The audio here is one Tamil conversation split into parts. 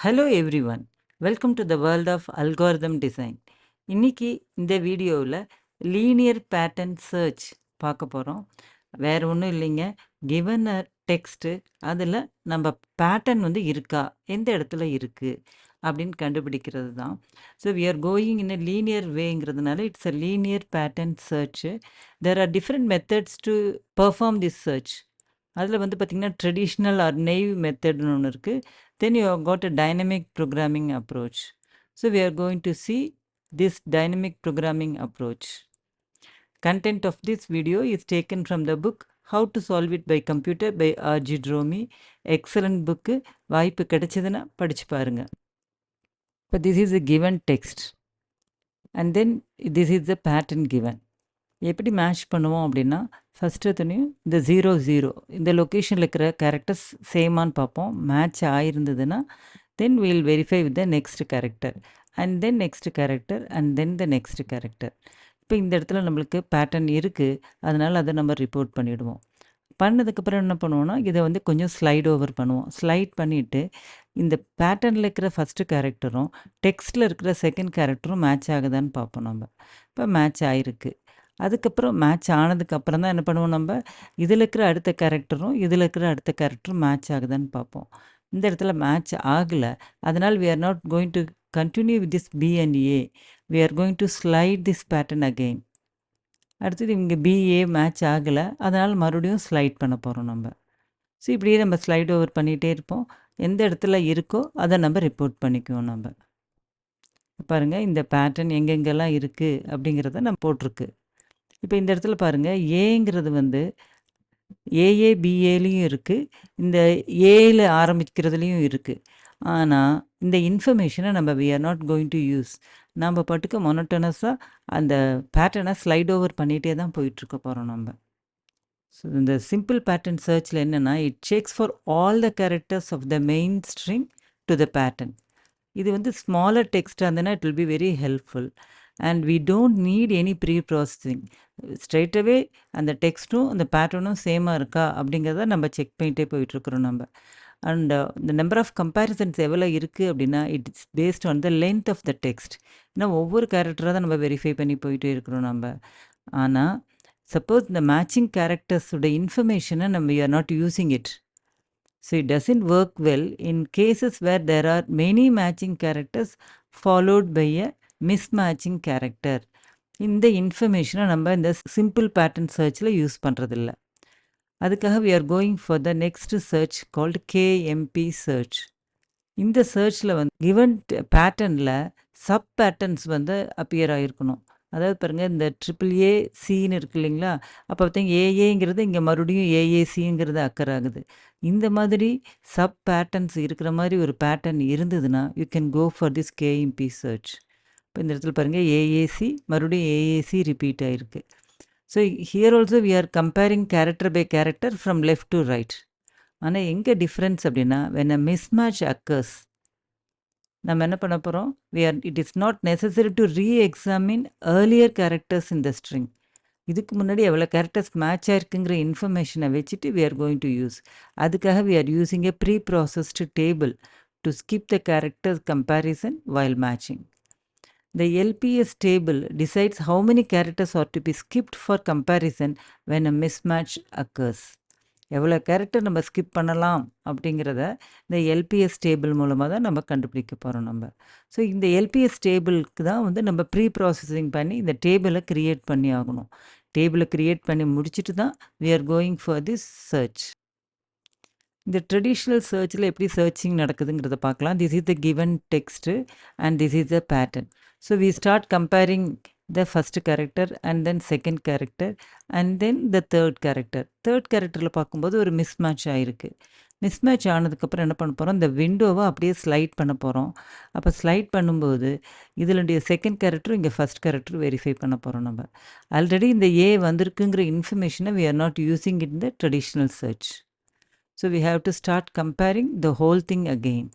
Hello everyone. Welcome to the world of algorithm design. இன்னைக்கு இந்த வீடியோவில் லீனியர் பேட்டர்ன் சர்ச் பார்க்க போகிறோம். வேற ஒன்றும் இல்லைங்க. கிவன் அ டெக்ஸ்ட்டு அதில் நம்ம பேட்டர்ன் வந்து இருக்கா, எந்த இடத்துல இருக்குது அப்படின்னு கண்டுபிடிக்கிறது தான். So we are going in a linear வேங்கிறதுனால it's a linear pattern search. There are different methods to perform this search. அதில் வந்து பார்த்திங்கன்னா ட்ரெடிஷ்னல் ஆர் நெய்வ் மெத்தட்னு ஒன்று இருக்குது. Then you have got a dynamic programming approach. So we are going to see this dynamic programming approach. Content of this video is taken from the book How to Solve It by Computer by R.G. Dromi. Excellent book. வாய்ப்பு கிடைச்சதுன்னா படிச்சு பாருங்க. But this is a given text. And then this is the pattern given. எப்படி மேட்ச் பண்ணுவோம் அப்படின்னா ஃபஸ்ட்டு துணியும் இந்த 0 இந்த லொக்கேஷனில் இருக்கிற கேரக்டர்ஸ் சேமான்னு பார்ப்போம். மேட்ச் ஆகிருந்ததுன்னா then we'll verify with the next character and then next character and then the next character. இப்போ இந்த இடத்துல நம்மளுக்கு பேட்டர்ன் இருக்குது, அதனால் அதை நம்ம ரிப்போர்ட் பண்ணிவிடுவோம். பண்ணதுக்கப்புறம் என்ன பண்ணுவோன்னா இதை வந்து கொஞ்சம் ஸ்லைட் ஓவர் பண்ணுவோம். ஸ்லைட் பண்ணிவிட்டு இந்த பேட்டர்னில் இருக்கிற ஃபஸ்ட்டு கேரக்டரும் டெக்ஸ்ட்டில் இருக்கிற செகண்ட் கேரக்டரும் மேட்ச் ஆகுதான்னு பார்ப்போம் நம்ம. இப்போ மேட்ச் ஆகிருக்கு. அதுக்கப்புறம் மேட்ச் ஆனதுக்கப்புறம் தான் என்ன பண்ணுவோம், நம்ம இதில் இருக்கிற அடுத்த கேரக்டரும் இதில் இருக்கிற அடுத்த கேரக்டரும் மேட்ச் ஆகுதான்னு பார்ப்போம். இந்த இடத்துல மேட்ச் ஆகலை, அதனால் we are not going to continue with this B and A. We are going to slide this pattern again. அடுத்தது இங்கே BA மேட்ச் ஆகலை, அதனால் மறுபடியும் ஸ்லைட் பண்ண போகிறோம் நம்ம. ஸோ இப்படியே நம்ம ஸ்லைட் ஓவர் பண்ணிகிட்டே இருப்போம். எந்த இடத்துல இருக்கோ அதை நம்ம ரிப்போர்ட் பண்ணிக்குவோம் நம்ம. பாருங்கள், இந்த பேட்டர்ன் எங்கெங்கெல்லாம் இருக்குது அப்படிங்கிறத நம்ம போட்டிருக்கு. இப்போ இந்த இடத்துல பாருங்கள், ஏங்கிறது வந்து ஏஏ பிஏலையும் இருக்குது, இந்த ஏல ஆரம்பிக்கிறதுலையும் இருக்குது. ஆனால் இந்த இன்ஃபர்மேஷனை நம்ம we are not going to use. நம்ம பாட்டுக்கு மொனோட்டனஸாக அந்த பேட்டர்னை ஸ்லைட் ஓவர் பண்ணிகிட்டே தான் போயிட்டுருக்க போகிறோம் நம்ம. ஸோ இந்த சிம்பிள் பேட்டர்ன் சர்ச்சில் என்னென்னா it checks for all the characters of the main string to the pattern. இது வந்து ஸ்மாலர் டெக்ஸ்ட்டாக இருந்ததுன்னா it will be very helpful. And we don't need any preprocessing. ஸ்ட்ரைட்டாகவே அந்த டெக்ஸ்ட்டும் அந்த பேட்டர்னும் சேமாக இருக்கா அப்படிங்கிறத நம்ம செக் பண்ணிகிட்டே போயிட்டுருக்குறோம் நம்ம. அண்ட் இந்த நம்பர் ஆஃப் கம்பேரிசன்ஸ் எவ்வளோ இருக்குது அப்படின்னா it's based on the length of the text. ஏன்னா ஒவ்வொரு கேரக்டராக தான் நம்ம வெரிஃபை பண்ணி போயிட்டே இருக்கிறோம் நம்ம. ஆனால் சப்போஸ் இந்த மேட்சிங் கேரக்டர்ஸோட இன்ஃபர்மேஷனை நம்ம we are not using it. So it doesn't work well in cases where there are many matching characters followed by a mismatching character. இந்த இன்ஃபர்மேஷனை நம்ம இந்த சிம்பிள் பேட்டர்ன் சர்ச்சில் யூஸ் பண்ணுறதில்ல. அதுக்காக we are going for the next search called KMP search. இந்த சர்ச்சில் வந்து given பேட்டர்னில் சப் பேட்டர்ன்ஸ் வந்து அப்பியர் ஆகிருக்கணும். அதாவது பாருங்கள், இந்த ஏஏ சின்னு இருக்கு இல்லைங்களா, அப்போ பார்த்தீங்க ஏஏங்கிறது இங்கே மறுபடியும் ஏஏசிங்கிறது அக்கர் ஆகுது. இந்த மாதிரி சப் பேட்டர்ன்ஸ் இருக்கிற மாதிரி ஒரு பேட்டர்ன் இருந்ததுன்னா you can go for this KMP search. இப்போ இந்த இடத்துல பாருங்கள், ஏஏசி மறுபடியும் ஏஏசி ரிப்பீட் ஆகிருக்கு. So here also we are comparing character by character from left to right. ஆனால் எங்கே டிஃப்ரென்ஸ் அப்படின்னா when a mismatch occurs நம்ம என்ன பண்ண போகிறோம், it is not necessary to reexamine earlier characters in the string. இதுக்கு முன்னாடி எவ்வளோ கேரக்டர்ஸ் மேட்ச் ஆயிருக்குங்கிற இன்ஃபர்மேஷனை வச்சுட்டு we are going to use. அதுக்காக we are using a preprocessed table to skip the characters comparison while matching. The LPS table decides how many characters are to be skipped for comparison when a mismatch occurs. எவ்வளோ கேரக்டர் நம்ம ஸ்கிப் பண்ணலாம் அப்படிங்கிறத இந்த எல்பிஎஸ் டேபிள் மூலமாக தான் நம்ம கண்டுபிடிக்க போகிறோம் நம்ம. ஸோ இந்த எல்பிஎஸ் டேபிளுக்கு தான் வந்து நம்ம ப்ரீ ப்ராசஸிங் பண்ணி இந்த டேபிளை க்ரியேட் பண்ணி ஆகணும். டேபிளை க்ரியேட் பண்ணி முடிச்சுட்டு தான் we are going for this search. இந்த ட்ரெடிஷ்னல் சர்ச்சில் எப்படி சர்ச்சிங் நடக்குதுங்கிறத பார்க்கலாம். This is the given text and this is the pattern. So we start comparing the first character and then second character and then the third character. Third கேரக்டரில் பார்க்கும்போது ஒரு மிஸ்மேட்ச் ஆகிருக்கு. மிஸ்மேட்ச் ஆனதுக்கப்புறம் என்ன பண்ண போகிறோம், இந்த விண்டோவை அப்படியே ஸ்லைட் பண்ண போகிறோம். அப்போ ஸ்லைட் பண்ணும்போது இதனுடைய செகண்ட் கேரக்டரும் இங்கே ஃபஸ்ட் கேரக்டரும் வெரிஃபை பண்ண போகிறோம் நம்ம. ஆல்ரெடி இந்த ஏ வந்திருக்குங்கிற இன்ஃபர்மேஷனை we are not using in the traditional search. So we have to start comparing the whole thing again.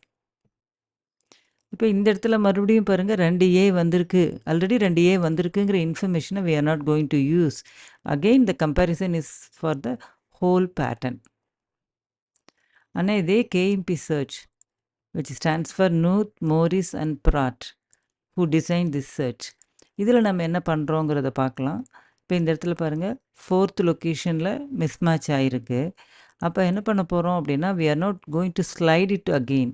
இப்போ இந்த இடத்துல மறுபடியும் பாருங்கள், 2A வந்திருக்கு, ஆல்ரெடி 2A வந்திருக்குங்கிற இன்ஃபர்மேஷனை we are not going to use. Again the comparison is for the whole pattern. ஆனால் இதே KMP search which stands for Knut, Morris and Pratt, who designed this search. இதில் நம்ம என்ன பண்ணுறோங்கிறத பார்க்கலாம். இப்போ இந்த இடத்துல பாருங்கள், 4th லொக்கேஷனில் மிஸ்மேட்ச் ஆகிருக்கு. அப்போ என்ன பண்ண போகிறோம் அப்படின்னா, we are not going to slide it again.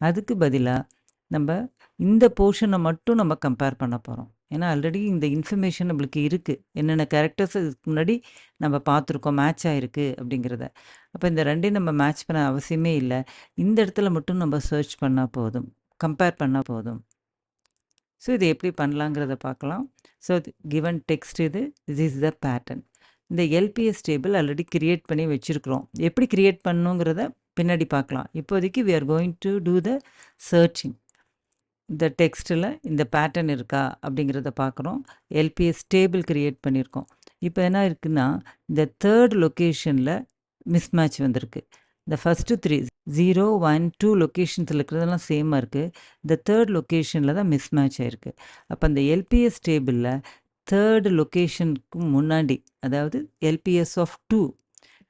அதுக்கு பதிலாக நம்ம இந்த போர்ஷனை மட்டும் நம்ம கம்பேர் பண்ண போகிறோம். ஏன்னா ஆல்ரெடி இந்த இன்ஃபர்மேஷன் நம்மளுக்கு இருக்குது, என்னென்ன கேரக்டர்ஸ் இதுக்கு முன்னாடி நம்ம பார்த்துருக்கோம், மேட்ச் ஆகிருக்கு அப்படிங்கிறத. அப்போ இந்த ரெண்டையும் நம்ம மேட்ச் பண்ண அவசியமே இல்லை, இந்த இடத்துல மட்டும் நம்ம சர்ச் பண்ணால் போதும், கம்பேர் பண்ணால் போதும். ஸோ இது எப்படி பண்ணலாங்கிறத பார்க்கலாம். So given text this is the pattern. இந்த LPS டேபிள் ஆல்ரெடி க்ரியேட் பண்ணி வச்சுருக்குறோம். எப்படி க்ரியேட் பண்ணணுங்கிறத பின்னாடி பார்க்கலாம். இப்போதைக்கு we are going to do the searching. இந்த டெக்ஸ்ட்டில் இந்த பேட்டர்ன் இருக்கா அப்படிங்கிறத பார்க்குறோம். LPS டேபிள் க்ரியேட் பண்ணியிருக்கோம். இப்போ என்ன இருக்குன்னா, இந்த 3rd லொக்கேஷனில் மிஸ்மேட்ச் வந்திருக்கு. இந்த ஃபஸ்ட்டு 3 0, 1, 2 லொக்கேஷன்ஸில் இருக்கிறதெல்லாம் சேமாக இருக்குது. இந்த 3rd லொக்கேஷனில் தான் மிஸ்மேட்ச் ஆகிருக்கு. அப்போ அந்த LPS டேபிளில் 3rd லொக்கேஷனுக்கு முன்னாடி, அதாவது LPS ஆஃப் 2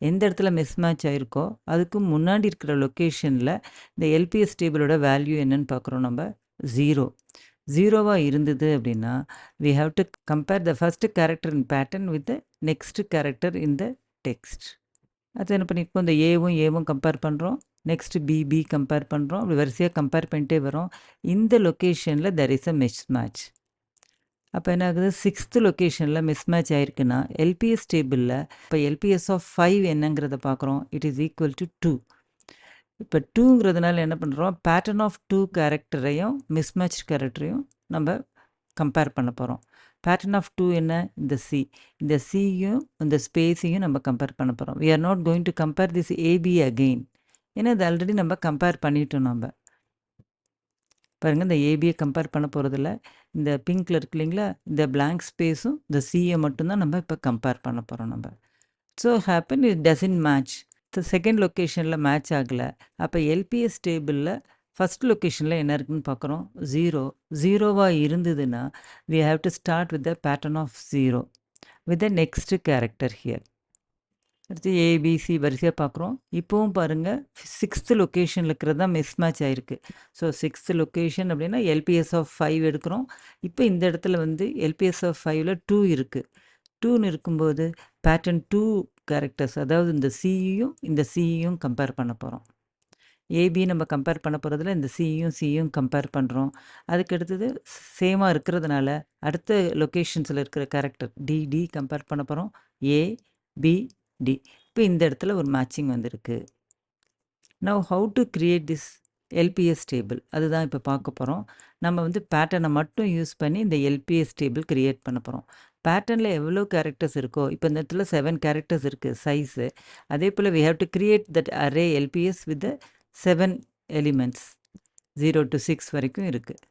எந்த இடத்துல மிஸ்மேட்ச் ஆகிருக்கோ அதுக்கு முன்னாடி இருக்கிற லொக்கேஷனில் இந்த LPS டேபிளோட வேல்யூ என்னன்னு பார்க்குறோம். நம்ம 0 ஜீரோவாக இருந்தது அப்படின்னா we have to compare the first character in pattern with the next character in the text. அது என்ன பண்ணியிருக்கோம், இந்த ஏவும் கம்பேர் பண்ணுறோம், நெக்ஸ்ட் பி கம்பேர் பண்ணுறோம், அப்படி வரிசையாக கம்பேர் பண்ணிட்டே வரோம். இந்த லொக்கேஷனில் there is a mismatch. அப்போ என்ன ஆகுது, 6th லொக்கேஷனில் மிஸ்மேட்ச் ஆகிருக்குன்னா LPS டேபிளில் இப்போ LPS ஆஃப் 5 என்னங்கிறத பார்க்குறோம். It is equal to 2. இப்போ 2ங்கிறதுனால என்ன பண்ணுறோம், பேட்டர்ன் ஆஃப் 2 கேரக்டரையும் மிஸ்மேட்ச் கேரக்டரையும் நம்ம கம்பேர் பண்ண போகிறோம். பேட்டர்ன் ஆஃப் 2 என்ன, இந்த சி, இந்த சியும் இந்த ஸ்பேஸையும் நம்ம கம்பேர் பண்ண போகிறோம். we are not going to compare this AB again. ஏன்னா இது ஆல்ரெடி நம்ம கம்பேர் பண்ணிட்டோம். நம்ம பாருங்கள், இந்த ஏபியை கம்பேர் பண்ண போகிறதில்ல. இந்த பிங்க்கில் இருக்கு இல்லைங்களா, இந்த பிளாங்க் ஸ்பேஸும் இந்த சியை மட்டும்தான் நம்ம இப்போ கம்பேர் பண்ண போகிறோம். நம்ம so happen it doesn't match. Second லொக்கேஷனில் மேட்ச் ஆகலை. அப்போ LPS டேபிளில் ஃபஸ்ட் லொக்கேஷனில் என்ன இருக்குதுன்னு பார்க்குறோம், 0. ஜீரோவாக இருந்ததுன்னா we have to start with the pattern of 0 with the next character here. அடுத்து ABC வரிசையாக பார்க்குறோம். இப்போவும் பாருங்கள், 6th லொக்கேஷனில் இருக்கிறது தான் மிஸ்மேட்ச் ஆகிருக்கு. ஸோ 6th லொக்கேஷன் அப்படின்னா LPS ஆஃப் 5 எடுக்கிறோம். இப்போ இந்த இடத்துல வந்து LPS ஆஃப் 5ல் 2 இருக்குது. 2ன்னு இருக்கும்போது பேட்டர்ன் 2 கேரக்டர்ஸ், அதாவது இந்த சியையும் கம்பேர் பண்ண போகிறோம். ஏபி நம்ம கம்பேர் பண்ண போகிறதுல இந்த சியும் கம்பேர் பண்ணுறோம். அதுக்கு அடுத்தது சேமாக இருக்கிறதுனால அடுத்த லொக்கேஷன்ஸில் இருக்கிற கேரக்டர் டி கம்பேர் பண்ண போகிறோம். ABD. இப்போ இந்த இடத்துல ஒரு மேட்சிங் வந்திருக்கு. Now how to create this LPS table, அதுதான் இப்போ பார்க்க போகிறோம். நம்ம வந்து பேட்டர்னை மட்டும் யூஸ் பண்ணி இந்த LPS டேபிள் கிரியேட் பண்ண போகிறோம். பேட்டர்னில் எவ்வளோ கேரக்டர்ஸ் இருக்கோ, இப்போ இந்த இடத்துல 7 கேரக்டர்ஸ் இருக்குது சைஸு. அதே போல் we have to create that array LPS with the 7 elements, 0 to 6 வரைக்கும் இருக்குது.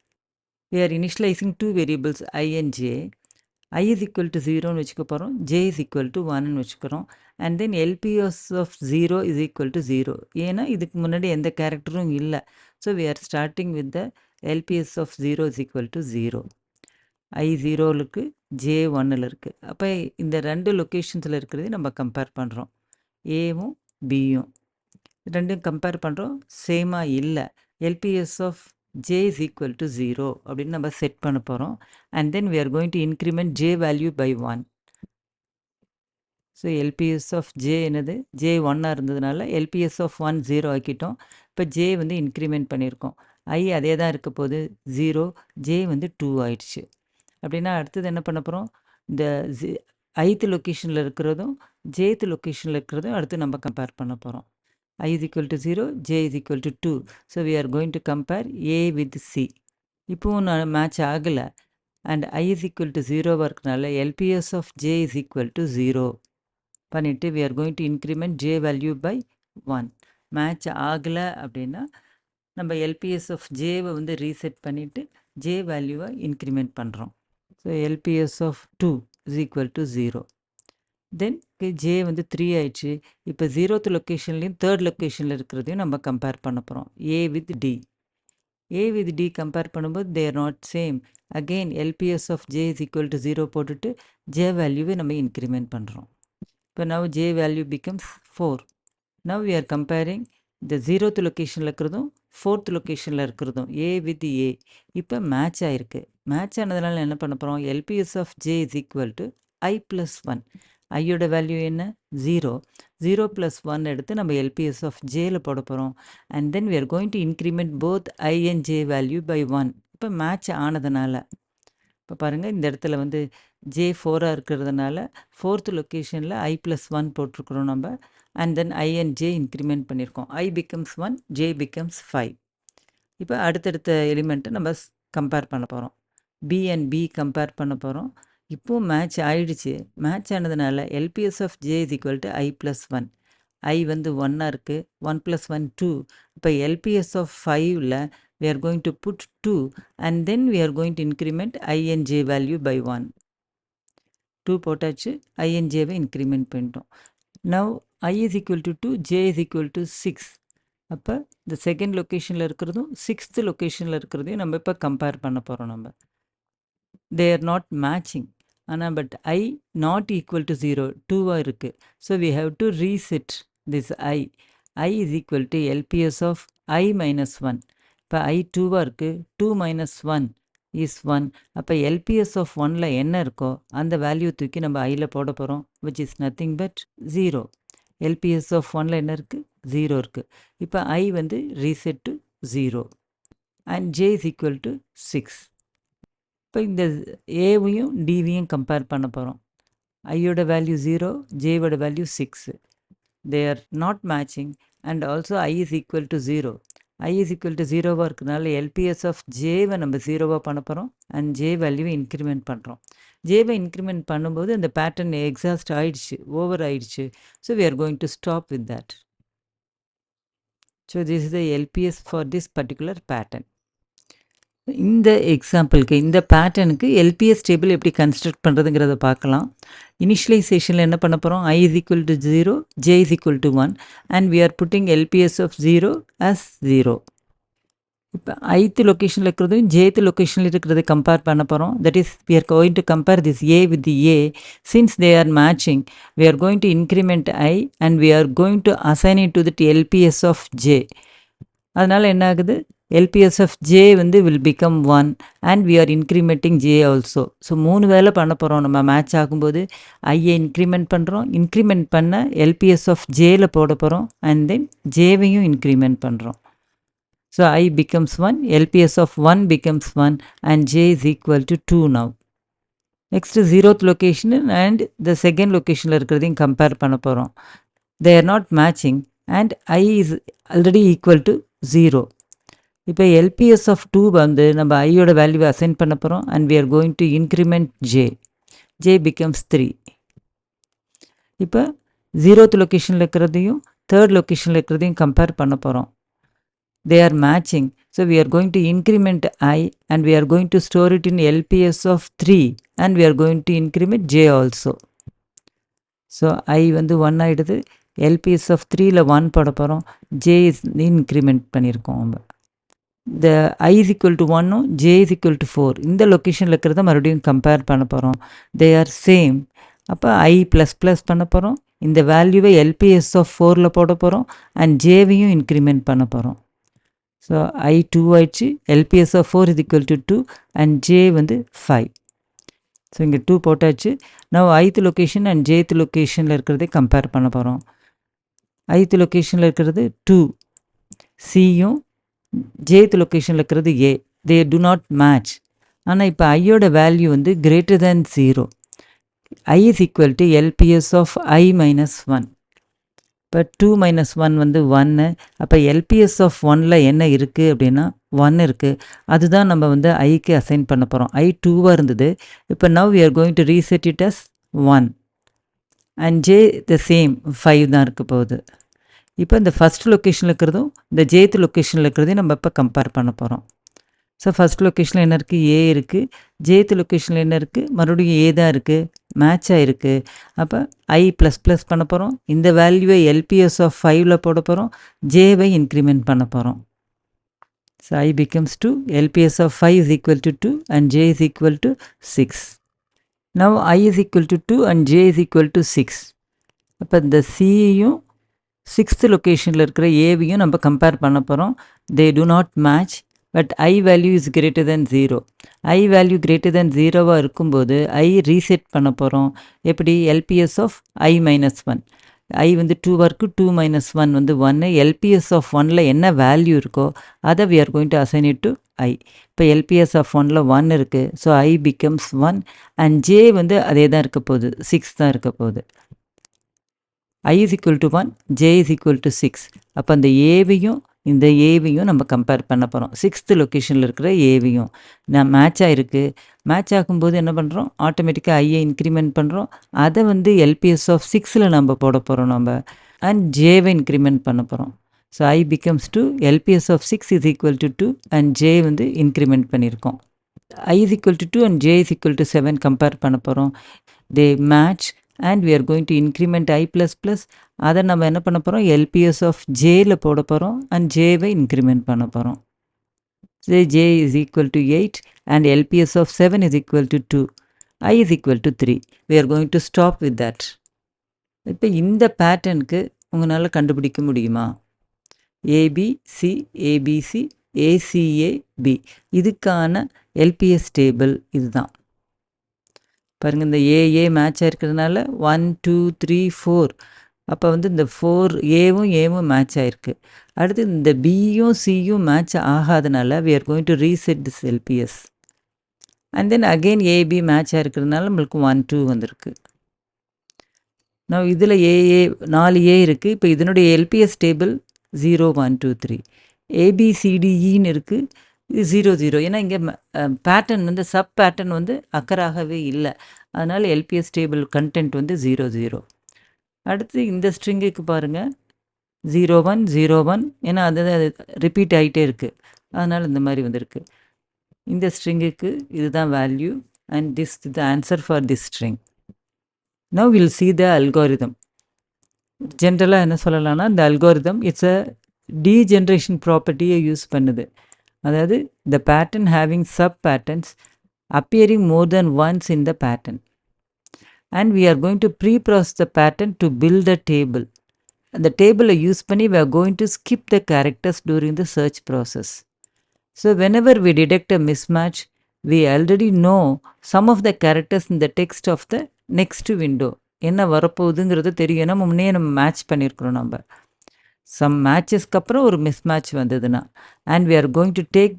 we are initializing 2 variables I and j. I is equal to 0ன்னு வச்சுக்க போகிறோம், j is equal to 1ன்னு வச்சுக்கிறோம். And then LPS of 0 is equal to 0. ஏன்னா இதுக்கு முன்னாடி எந்த கேரக்டரும் இல்லை. So we are starting with the LPS of 0 is equal to 0. I 0ல் இருக்குது, j 1ல் இருக்குது. அப்போ இந்த 2 லொக்கேஷன்ஸில் இருக்கிறது நம்ம கம்பேர் பண்ணுறோம். ஏவும் பியும் ரெண்டும் கம்பேர் பண்ணுறோம், சேமாக இல்லை. LPS of j is equal to 0 அப்படின்னு நம்ம செட் பண்ண போகிறோம். And then we are going to increment j value by 1. So LPS of j என்னது, j 1ஆக இருந்ததுனால LPS ஆஃப் 1 0 ஆக்கிட்டோம். இப்போ j வந்து இன்க்ரிமெண்ட் பண்ணியிருக்கோம். I அதே தான் இருக்க போது 0, j வந்து 2 ஆயிடுச்சு. அப்படின்னா அடுத்தது என்ன பண்ண போகிறோம், இந்த ith லொக்கேஷனில் இருக்கிறதும் jth லொக்கேஷனில் இருக்கிறதும் அடுத்து நம்ம கம்பேர் பண்ண போகிறோம். I is equal to 0, j is equal to 2. So we are going to compare A with C. இப்போவும் மேட்ச் ஆகலை. And I is equal to 0 இருக்கனால LPS of j is equal to 0 பண்ணிவிட்டு we are going to increment j value by 1. Match ஆகலை அப்படின்னா நம்ம LPS ஆஃப் ஜேவை வந்து ரீசெட் பண்ணிவிட்டு j வேல்யூவை இன்க்ரிமெண்ட் பண்ணுறோம். So LPS of 2 is equal to 0. Then j வந்து 3 ஆயிடுச்சு. இப்போ 0th லொக்கேஷன்லேயும் 3rd லொக்கேஷனில் இருக்கிறதையும் நம்ம கம்பேர் பண்ண போகிறோம். A with D. A with D compare பண்ணும்போது they are not same. Again LPS of j is equal to 0 போட்டுட்டு j வேல்யூவை நம்ம இன்க்ரிமெண்ட் பண்ணுறோம். இப்போ now j value becomes 4. Now we are comparing இந்த 0th லொக்கேஷனில் இருக்கிறதும் 4th லொக்கேஷனில் இருக்கிறதும் ஏ வித் ஏ இப்போ மேட்ச் ஆகிருக்கு. மேட்ச் ஆனதுனால என்ன பண்ண போகிறோம்? LPS of j is equal to i plus 1. ஐயோட வேல்யூ என்ன? 0. 0 + 1 எடுத்து நம்ம எல்பிஎஸ் ஆஃப் ஜேல போட போகிறோம். And then we are going to increment both I and j value by 1. இப்போ மேட்ச் ஆனதுனால இப்போ பாருங்கள், இந்த இடத்துல வந்து ஜே 4ஆக இருக்கிறதுனால 4th லொக்கேஷனில் ஐ ப்ளஸ் 1 போட்டிருக்கிறோம் நம்ம. And then I and J increment பண்ணியிருக்கோம். ஐ பிகம்ஸ் 1, ஜே பிகம்ஸ் 5. இப்போ அடுத்தடுத்த எலிமெண்ட்டை நம்ம கம்பேர் பண்ண போகிறோம். பி அண்ட் பி கம்பேர் பண்ண போகிறோம். இப்போது மேட்ச் ஆகிடுச்சு. மேட்ச் ஆனதுனால LPS of j is equal to i plus 1. ஐ வந்து 1ஆக இருக்குது. 1 + 1 2. இப்போ எல்பிஎஸ் ஆஃப் 5ல் we are going to put 2 and then we are going to increment I and J value by 1. 2 போட்டாச்சு. I and J why increment பண்ணிட்டோம். Now I is equal to 2, J is equal to 6. அப்போ இந்த செகண்ட் லொக்கேஷனில் இருக்கிறதும் 6th லொக்கேஷனில் இருக்கிறதையும் நம்ம இப்போ கம்பேர் பண்ண போகிறோம். நம்ம they are not matching. ஆனால் but I not equal to 0, 2ஆக இருக்குது. So we have to reset this I. I is equal to LPS of I minus 1. இப்போ ஐ 2ஆக இருக்குது. 2 - 1 இஸ் 1. அப்போ எல்பிஎஸ் ஆஃப் 1ல் என்ன இருக்கோ அந்த வேல்யூ தூக்கி நம்ம ஐயில் போட போகிறோம், which is nothing but 0. LPS of 1ல் என்ன இருக்குது? 0 இருக்குது. இப்போ ஐ வந்து reset to 0 and J is equal to 6. இப்போ இந்த ஏவையும் டிவியும் கம்பேர் பண்ண போகிறோம். ஐயோட வேல்யூ 0, ஜேவோட value 6. They are not matching and also I is equal to 0. I is equal to 0வாக இருக்கிறதுனால எல்பிஎஸ் ஆஃப் ஜேவை நம்ம 0வாக பண்ண போகிறோம் அண்ட் ஜே வேல்யூவை இன்க்ரிமெண்ட் பண்ணுறோம். ஜேவை இன்க்ரிமெண்ட் பண்ணும்போது அந்த பேட்டர்ன் எக்ஸாஸ்ட் ஆகிடுச்சு, ஓவர் ஆகிடுச்சு. So we are going to stop with that. So this is the LPS for this particular pattern. இந்த எக்ஸாம்பிளுக்கு, இந்த பேட்டர்னுக்கு எல்பிஎஸ் டேபிள் எப்படி கன்ஸ்ட்ரக்ட் பண்ணுறதுங்கிறத பார்க்கலாம். இனிஷியலைசேஷனில் என்ன பண்ண போகிறோம்? I is equal to 0, J is equal to 1 and we are putting LPS of 0 as 0. இப்போ ith லொக்கேஷனில் இருக்கிறதும் jth லொக்கேஷனில் இருக்கிறத கம்பேர் பண்ண போகிறோம். That is we are going to compare this A with the A. Since they are matching, we are going to increment I and we are going to assign it to the LPS of J. அதனால் என்ன ஆகுது? LPS of J வந்து will become 1 and we are incrementing J also. So 3 வேலை பண்ண போகிறோம். நம்ம மேட்ச் ஆகும்போது ஐயை இன்க்ரிமெண்ட் பண்ணுறோம். இன்க்ரிமெண்ட் பண்ண LPS of Jல போட போகிறோம் அண்ட் தென் ஜேவையும் இன்க்ரிமெண்ட் பண்ணுறோம். So I becomes 1, LPS of 1 becomes 1 and J is equal to 2 now. Next 0th location and the second லொக்கேஷனில் இருக்கிறதையும் கம்பேர் பண்ண போகிறோம். they are not matching and I is already equal to 0. இப்போ எல்பிஎஸ் ஆஃப் 2 வந்து நம்ம ஐயோட வேல்யூவை அசைன் பண்ண போகிறோம் and we are going to increment J. J becomes 3. இப்போ 0th லொக்கேஷனில் இருக்கிறதையும் 3rd லொக்கேஷனில் இருக்கிறதையும் கம்பேர் பண்ண போகிறோம். they are matching, so we are going to increment I and we are going to store it in LPS of 3 and we are going to increment J also. so I வந்து 1 ஆகிடுது. LPS of 3ல 1 போட போகிறோம். J is இன்க்ரிமெண்ட் பண்ணியிருக்கோம். நம்ம இந்த I is equal to 1, J is equal to 4. இந்த லொக்கேஷனில் இருக்கிறத மறுபடியும் கம்பேர் பண்ண போகிறோம். they are same. அப்போ I ++ பண்ண போகிறோம். இந்த வேல்யூவை LPS of 4ல போட போகிறோம் அண்ட் ஜேவையும் இன்க்ரிமெண்ட் பண்ண போகிறோம். ஸோ I 2 ஆயிடுச்சு. LPS of 4 is equal to 2 and J வந்து 5. ஸோ இங்கே 2 போட்டாச்சு. now ith location and jth லொக்கேஷனில் இருக்கிறதை கம்பேர் பண்ண போகிறோம். ith லொக்கேஷனில் இருக்கிறது 2, சியும் jth லொக்கேஷனில் இருக்கிறது A. they do not match. ஆனால் இப்போ ஐயோட வேல்யூ வந்து greater than 0. I is equal to LPS of I minus 1. இப்போ 2 - 1 வந்து 1. அப்போ LPS of 1ல் என்ன இருக்குது அப்படின்னா 1 இருக்குது. அதுதான் நம்ம வந்து ஐக்கு அசைன் பண்ண போகிறோம். I 2வாக இருந்தது. இப்போ now we are going to reset it as 1 and J the same 5 தான் இருக்க போகுது. இப்போ இந்த ஃபஸ்ட் லொக்கேஷனில் இருக்கிறதும் இந்த jth லொக்கேஷனில் இருக்கிறதையும் நம்ம இப்போ கம்பேர் பண்ண போகிறோம். ஸோ ஃபஸ்ட் லொக்கேஷனில் என்ன இருக்குது? A இருக்குது. jth லொக்கேஷனில் என்ன இருக்குது? மறுபடியும் A தான் இருக்குது. மேட்ச் ஆகிருக்கு. அப்போ I ++ பண்ண போகிறோம். இந்த வேல்யூவை LPS of 5ல போட போகிறோம். ஜேவை இன்க்ரிமெண்ட் பண்ண போகிறோம். So I becomes 2. LPS of 5 is equal to 2 and J is equal to 6. now I is equal to 2 and J is equal to 6. அப்போ இந்த சியையும் சிக்ஸ்த் லொக்கேஷனில் இருக்கிற ஏவையும் நம்ம கம்பேர் பண்ண போகிறோம். They do not match, but I value is greater than 0. I value greater than 0வாக இருக்கும்போது ஐ ரீசெட் பண்ண போகிறோம். எப்படி? LPS of I minus 1. ஐ வந்து 2 இருக்குது, 2 மைனஸ் 1 வந்து 1. எல்பிஎஸ் ஆஃப் 1ல் என்ன வேல்யூ இருக்கோ அதை we are going to assign it to ஐ. இப்போ எல்பிஎஸ் ஆஃப் 1ல் 1 இருக்குது, so I becomes 1 and j வந்து அதே தான் இருக்க போகுது, 6 தான் இருக்க போகுது. I is equal to 1, J is equal to 6. அப்போ அந்த ஏவையும் இந்த ஏவையும் நம்ம கம்பேர் பண்ண போகிறோம். சிக்ஸ்த் லொக்கேஷனில் இருக்கிற ஏவையும் நான் மேட்ச் ஆகிருக்கு. மேட்ச் ஆகும்போது என்ன பண்ணுறோம்? ஆட்டோமேட்டிக்காக ஐயை இன்க்ரிமெண்ட் பண்ணுறோம். அதை வந்து எல்பிஎஸ் ஆஃப் 6ல் நம்ம போட போகிறோம் நம்ம. அண்ட் ஜேவை இன்க்ரிமெண்ட் பண்ண போகிறோம். So I becomes 2, LPS of 6 is equal to 2 and j வந்து இன்க்ரிமெண்ட் பண்ணியிருக்கோம். I is equal to 2 and J is equal to 7 compare பண்ண போகிறோம். They match and we are going to increment I plus plus. அதை நம்ம என்ன பண்ண போகிறோம்? எல்பிஎஸ் ஆஃப் ஜேயில் போட போகிறோம் அண்ட் ஜேவை இன்க்ரிமெண்ட் பண்ண போகிறோம். J is equal to 8 and LPS of 7 is equal to 2. I is equal to 3. We are going to stop with that. இப்போ இந்த பேட்டர்னுக்கு உங்களால் கண்டுபிடிக்க முடியுமா? ஏபிசி ஏபிசி ஏசிஏபி இதுக்கான எல்பிஎஸ் டேபிள் இதுதான். பாருங்கள், இந்த ஏஏ மேட்ச் ஆகிருக்கிறதுனால 1 2 3 4. அப்போ வந்து இந்த 4 ஏவும் மேட்ச் ஆகிருக்கு. அடுத்து இந்த பியும் சியும் match ஆகாதனால we are going to reset this LPS. and then again AB match ஆகிருக்கிறதுனால நம்மளுக்கு 1 2 வந்திருக்கு. நான் இதில் ஏஏ 4 ஏ இருக்குது. இப்போ இதனுடைய எல்பிஎஸ் டேபிள் 0 1 2 3. ஏபிசிடிஇன்னு இருக்குது, இது 0 0. ஏன்னா இங்கே பேட்டர்ன் வந்து சப் பேட்டர்ன் வந்து அக்கராகவே இல்லை, அதனால் எல்பிஎஸ் டேபிள் கண்டென்ட் வந்து 0 0. அடுத்து இந்த ஸ்ட்ரிங்குக்கு பாருங்கள் 0 1 0 1, ஏன்னா அது ரிப்பீட் ஆகிட்டே இருக்குது, அதனால் இந்த மாதிரி வந்திருக்கு. இந்த ஸ்ட்ரிங்குக்கு இதுதான் value and this the answer for this string. Now will see the algorithm. ஜென்ரலாக என்ன சொல்லலாம்னா இந்த அல்காரிதம் இட்ஸ் அ டீஜென்ரேஷன் ப்ராப்பர்ட்டியை யூஸ் பண்ணுது. அதாவது the pattern having sub patterns appearing more than once in the pattern, and we are going to pre-process the pattern to build a table. அந்த டேபிளை யூஸ் பண்ணி we are going to skip the characters during the search process. So whenever we detect a mismatch, we already know some of the characters in the text of the next window. என்ன வரப்போகுதுங்கிறது தெரியும், நம்ம முன்னே நம்ம மேட்ச் பண்ணியிருக்கிறோம். நம்ம சம் மேட்சஸ்க்கு அப்புறம் ஒரு மிஸ்மேட்ச் வந்ததுன்னா, and we are going to take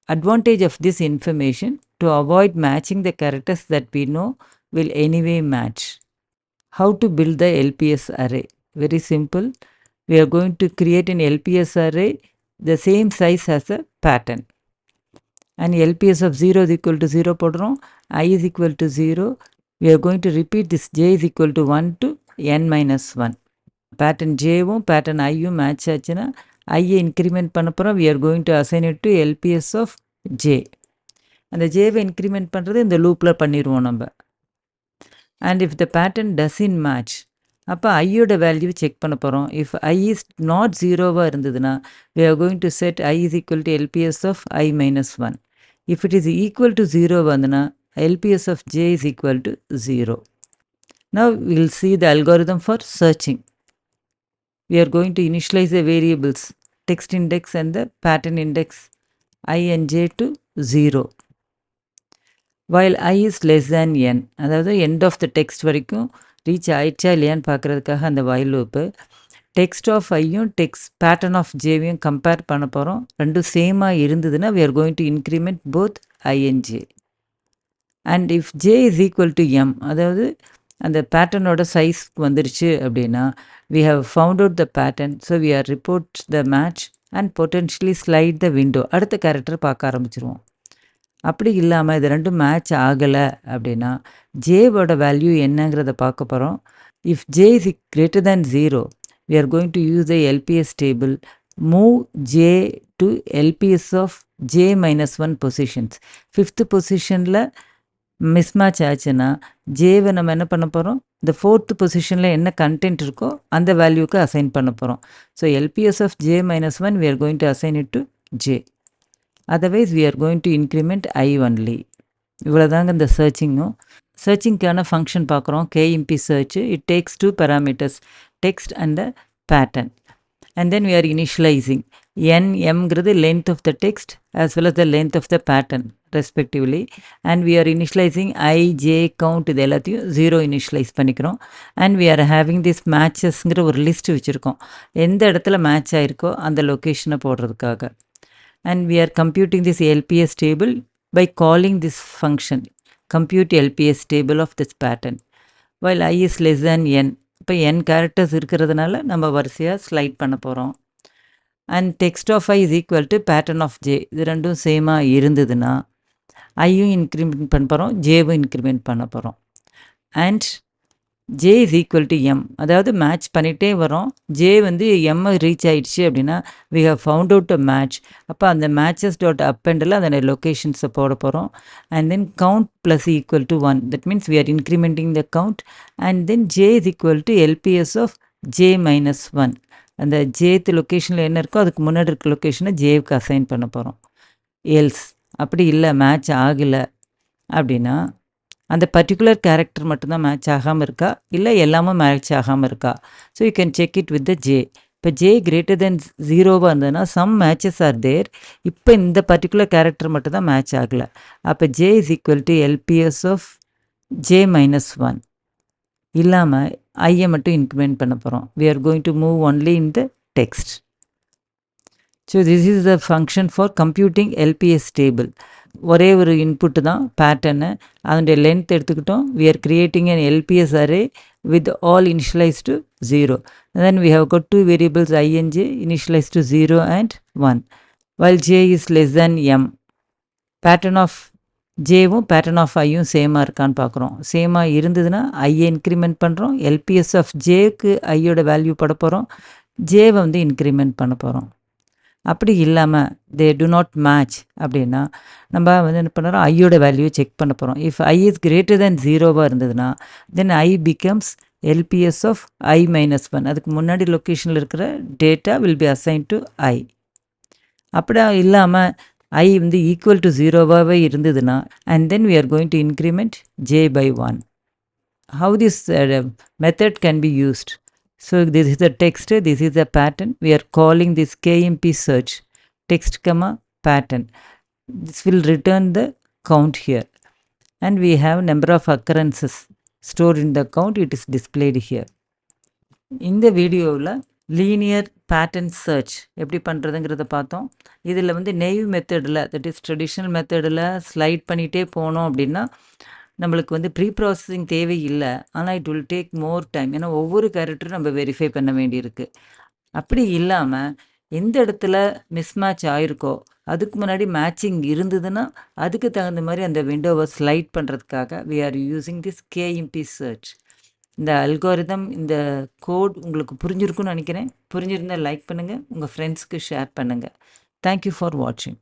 advantage of this information to avoid matching the characters that we know will anyway match. How to build the LPS array? Very simple. We are going to create an LPS array the same size as a pattern, and LPS of 0 is equal to 0 போடுறோம், I is equal to 0. We are going to repeat this J is equal to 1 to n minus 1. Pattern ஜேவும் பேட்டர்ன் ஐயும் மேட்ச் ஆச்சுன்னா ஐயை இன்க்ரிமெண்ட் பண்ண போகிறோம். we are going to assign it to LPS of J. அந்த ஜேவை இன்க்ரிமெண்ட் பண்ணுறது இந்த லூப்பில் பண்ணிடுவோம் நம்ம. and if the pattern doesn't match, அப்போ ஐயோட வேல்யூ செக் பண்ண போகிறோம். if I is not 0வாக இருந்ததுன்னா we are going to set I is equal to LPS of I minus 1. if it is equal to 0 வந்துன்னா LPS of J is equal to 0. Now we will see the algorithm for searching. We are going to initialize the variables text index and the pattern index I and J to 0 while I is less than n. அதாவது end of the text வரைக்கும் ரீச் ஆயிடுச்சா இல்லையான்னு பார்க்குறதுக்காக அந்த while loop. டெக்ஸ்ட் ஆஃப் ஐயும் பேட்டர்ன் ஆஃப் ஜேவையும் கம்பேர் பண்ண போகிறோம். ரெண்டும் சேமாக இருந்ததுன்னா we are going to increment both I and J. and if J is equal to m, அதாவது அந்த பேட்டர்னோட சைஸ் வந்துருச்சு அப்படின்னா we have found out the pattern, so we are report the match and potentially slide the window. அடுத்த கேரக்டர் பார்க்க ஆரம்பிச்சிருவோம். அப்படி இல்லாமல் இது ரெண்டும் மேட்ச் ஆகலை அப்படின்னா ஜேவோட வேல்யூ என்னங்கிறத பார்க்க போகிறோம். if J is greater than 0, we are going to use the LPS table, move J to LPS of J minus 1 positions. 5th பொசிஷனில் மிஸ்மேட்ச் ஆச்சுன்னா ஜேவை நம்ம என்ன பண்ண போகிறோம், இந்த 4th பொசிஷனில் என்ன கண்டென்ட் இருக்கோ அந்த வேல்யூக்கு அசைன் பண்ண போகிறோம். So LPS of J minus 1 we are going to assign it to J. otherwise we are going to increment I only. இவ்வளோதாங்க இந்த சர்ச்சிங்கும். சர்ச்சிங்க்கான ஃபங்க்ஷன் பார்க்குறோம். KMP search, it takes 2 parameters, text and the pattern. And then we are initializing nmங்கிறது length of the text as well as the length of the pattern respectively, and we are initializing I, j, count இது எல்லாத்தையும் 0 initialize பண்ணிக்கிறோம். and we are having this matchesங்கிற ஒரு லிஸ்ட் வச்சுருக்கோம், எந்த இடத்துல மேட்ச் ஆயிருக்கோ அந்த லொக்கேஷனை போடுறதுக்காக. and we are computing this LPS table by calling this function compute LPS table of this pattern while I is less than n. இப்போ n கேரக்டர்ஸ் இருக்கிறதுனால நம்ம வரிசையாக ஸ்லைட் பண்ண போகிறோம். And text of I is equal to pattern of j, இது ரெண்டும் சேமாக இருந்ததுன்னா ஐயும் இன்க்ரிமெண்ட் பண்ண போகிறோம், ஜேவும் இன்க்ரிமெண்ட் பண்ண போகிறோம். And j is equal to m, அதாவது மேட்ச் பண்ணிகிட்டே வரோம். j வந்து m ரீச் ஆகிடுச்சு அப்படின்னா we have found out a match. அப்போ அந்த மேட்சஸ் டாட் அப்பெண்டில் அந்த லொக்கேஷன்ஸை போட போகிறோம். And then count plus equal to 1, that means we are incrementing the count. and then j is equal to LPS of j minus 1. அந்த jth லொக்கேஷனில் என்ன இருக்கோ அதுக்கு முன்னாடி இருக்க லொக்கேஷனை jவுக்கு அசைன் பண்ண போகிறோம். எல்ஸ் அப்படி இல்லை, மேட்ச் ஆகலை அப்படின்னா அந்த பர்டிகுலர் கேரக்டர் மட்டும்தான் மேட்ச் ஆகாமல் இருக்கா, இல்லை எல்லாமும் மேட்ச் ஆகாமல் இருக்கா. So you can check it with the J. இப்போ ஜே கிரேட்டர் தென் 0வாக இருந்ததுன்னா சம் மேட்சஸ் ஆர் தேர். இப்போ இந்த பர்டிகுலர் கேரக்டர் மட்டும் தான் மேட்ச் ஆகலை. அப்போ j is equal to LPS of j minus 1 இல்லாமல் ஐயை மட்டும் இன்க்ரிமெண்ட் பண்ண போகிறோம். we are going to move only in the text. so this is the function for computing LPS table. ஒரே ஒரு இன்புட்டு தான் பேட்டர்னு, அதனுடைய லென்த் எடுத்துக்கிட்டோம். we are creating an LPS array with all initialized to 0. and then we have got two variables I and j initialized to 0 and 1 while j is less than m. pattern of ஜேவும் பேட்டர்ன் ஆஃப் ஐயும் சேமாக இருக்கான்னு பார்க்குறோம். சேமாக இருந்ததுன்னா ஐயை இன்க்ரிமெண்ட் பண்ணுறோம், LPS ஆஃப் ஜேக்கு ஐயோட வேல்யூ போட போகிறோம், ஜேவை வந்து இன்க்ரிமெண்ட் பண்ண போகிறோம். அப்படி இல்லாமல் தே டு நாட் மேட்ச் அப்படின்னா நம்ம வந்து என்ன பண்ணுறோம், ஐயோட வேல்யூ செக் பண்ண போகிறோம். If I is greater than 0வாக இருந்ததுன்னா then I becomes LPS of I minus 1. அதுக்கு முன்னாடி லொக்கேஷனில் இருக்கிற data will be assign to I. அப்படி இல்லாமல் I வந்து ஈக்குவல் டு 0வாகவே இருந்ததுன்னா and then we are going to increment j by 1. how this method can be used? so this is the text, this is the pattern. we are calling this KMP search text comma pattern. this will return the count here and we have number of occurrences stored in the count. it is displayed here. இந்த வீடியோவில் லீனியர் பேட்டர்ன் சர்ச் எப்படி பண்ணுறதுங்கிறத பார்த்தோம். இதில் வந்து நெய்வ் மெத்தடில், தட் இஸ் ட்ரெடிஷ்னல் மெத்தடில் ஸ்லைட் பண்ணிகிட்டே போனோம் அப்படின்னா நம்மளுக்கு வந்து ப்ரீ ப்ராசஸிங் தேவை இல்லை, ஆனால் it will take more time. ஏன்னா ஒவ்வொரு கேரக்டரும் நம்ம வெரிஃபை பண்ண வேண்டியிருக்கு. அப்படி இல்லாமல் எந்த இடத்துல மிஸ்மேட்ச் ஆகிருக்கோ அதுக்கு முன்னாடி மேட்சிங் இருந்ததுன்னா அதுக்கு தகுந்த மாதிரி அந்த விண்டோவை ஸ்லைட் பண்ணுறதுக்காக we are using this KMP search. இந்த அல்காரிதம், இந்த கோட் உங்களுக்கு புரிஞ்சிருக்குன்னு நினைக்கிறேன். புரிஞ்சிருந்தால் லைக் பண்ணுங்கள், உங்கள் ஃப்ரெண்ட்ஸ்க்கு ஷேர் பண்ணுங்கள். தேங்க்யூ ஃபார் வாட்சிங்.